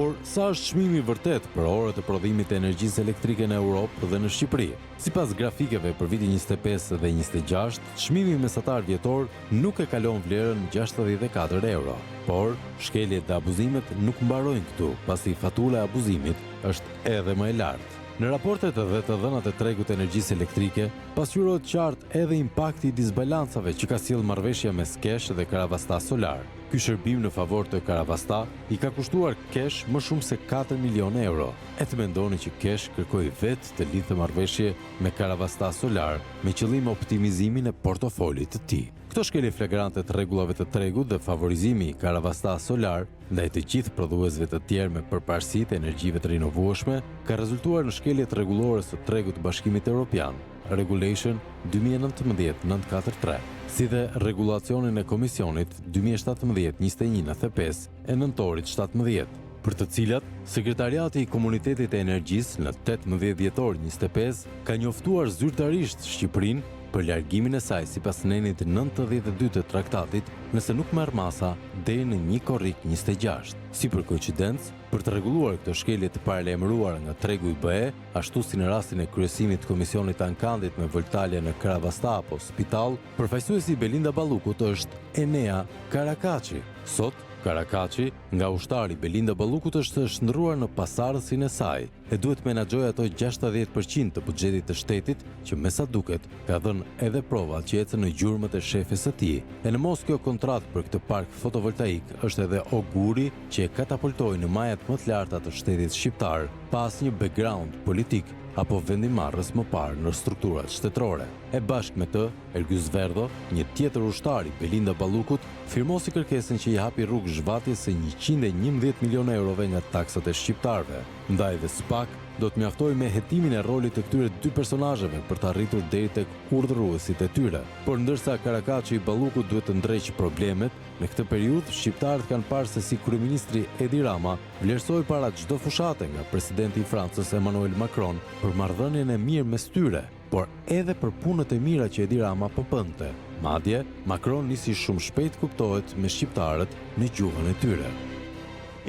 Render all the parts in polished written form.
Por sa është çmimi vërtet për orët e prodhimit të energjisë elektrike në Europë dhe në Shqipëri? Sipas grafikeve për vitin 25 dhe 26, çmimi mesatar vjetor nuk e kalon vlerën 64 euro. Por shkeljet dhe abuzimet nuk mbarojnë këtu, pasi fatura e abuzimit është edhe më e lartë. Në raportet dhe të dhënat e tregut të energjisë elektrike, pasqyrohet qartë edhe impakti i disbalancave që ka sjellë marrëveshja mes Kesh dhe Karavasta Solar. Ky shërbim në favor të Karavasta i ka kushtuar Kesh më shumë se 4 milionë euro. E të mendoni që Kesh kërkoi vetë të lidhte marrëveshje me Karavasta Solar me qëllim optimizimin e portofolit të tij. Këto shkelje flagrante të rregullave të tregut dhe favorizimi i Karavasta Solar ndaj të gjithë prodhuesve të tjerë me përparësi të energjive të rinovueshme ka rezultuar në shkeljet rregullore së tregut të Bashkimit Evropian, Regulation 2019-943, si dhe regulacionin e Komisionit 2017-2195 e nëntorit 17, për të cilat Sekretariati i Komunitetit e Energjisë në 18 dhjetor 25 ka njoftuar zyrtarisht Shqipërinë për largimin e saj sipas nenit 92 të traktatit, nëse nuk merr masa deri në 1 korrik 26. Si për koincidencë, për të rregulluar këto shkelje të paralajmëruara nga tregu i BE, ashtu si në rastin e kryesimit të Komisionit të Ankandit me voltalje në Karavasta apo Spital, përfaqësuesi Belinda Ballukut është Enea Karakaçi. Sot Karakaçi, nga ushtari Belinda Ballukut, është shndruar në pasardhësinë e saj e duhet menaxhojë ato 60% të buxhetit të shtetit që me sa duket ka dhënë edhe prova që ecën në gjurmët e shefes së tij. E në mos kjo kontratë për këtë park fotovoltaik është edhe auguri që e katapultoi në majat më të larta të shtetit shqiptar pa asnjë background politik apo vendimarrës më parë në strukturat shtetërore. E bashkë me të, Ergjys Verdho, një tjetër ushtari, Belinda Ballukut, firmosi kërkesën që i hapi rrugë zhvatjes së 111 milionë eurove nga taksat e shqiptarëve. Ndaj dhe SPAK do të mjaftoj me hetimin e rolit të këtyre dy personazheve për të arritur deri tek urdhëruesit e tyre. Por ndërsa Karakaçi i Ballukut duhet të ndreqë problemet, në këtë periudhë shqiptarët kanë parë se si kryeministri Edi Rama vlerësoi para çdo fushate nga presidenti i Francës Emmanuel Macron për marrëdhënien e mirë mes tyre, por edhe për punët e mira që Edi Rama po bënte. Madje Macron nisi shumë shpejt kuptohet me shqiptarët në gjuhën e tyre.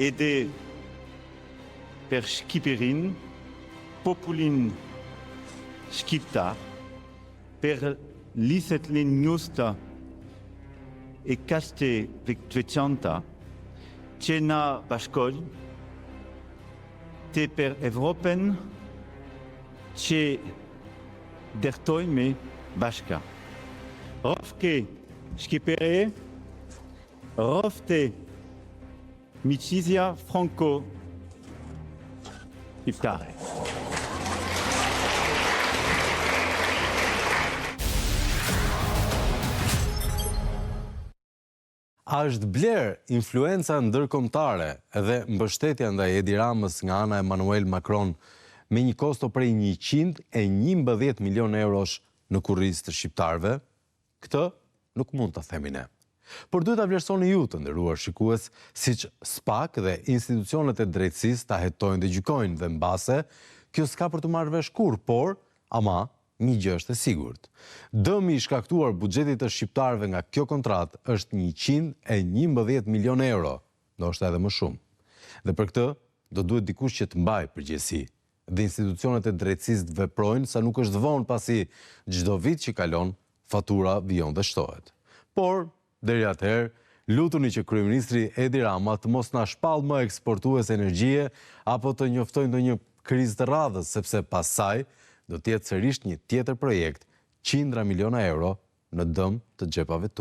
Ede per Shqiperin, populin shqiptar, per liset linjusta e kaste veçanta që na bashkojnë, te per Evropën që dërtojnë me bashka. Rofke Shqipëre, rofte micizia franco-shqiptare. A është bler influenca ndërkombëtare edhe mbështetja ndaj Edi Ramës nga ana e Emmanuel Macron me një kosto prej 111 milion eurosh në kurriz të shqiptarëve? Këtë nuk mund të themi ne. Por duhet ta vlerësoni ju të nderuar shikues, siç SPAK dhe institucionet e drejtësisë ta hetojnë dhe gjykojnë, dhe mbase, kjo s'ka për të marrë vesh kurrë, por ama një gjë është e sigurt. Dëmi i shkaktuar buxhetit të shqiptarëve nga kjo kontratë është 111 milion euro, ndoshta edhe më shumë. Dhe për këtë do duhet dikush që të mbajë përgjegjësi. Dhe institucionet e drejtësisë të veprojnë sa nuk është vonë, pasi çdo vit që kalon fatura vijon dhe shtohet. Por deri atëherë, lutuni që kryeministri Edi Rama të mos na shpall më eksportues energjie apo të njoftojë ndonjë krizë të radhës, sepse pas saj do të jetë sërish një tjetër projekt, qindra miliona euro në dëm të xhepave tuaja.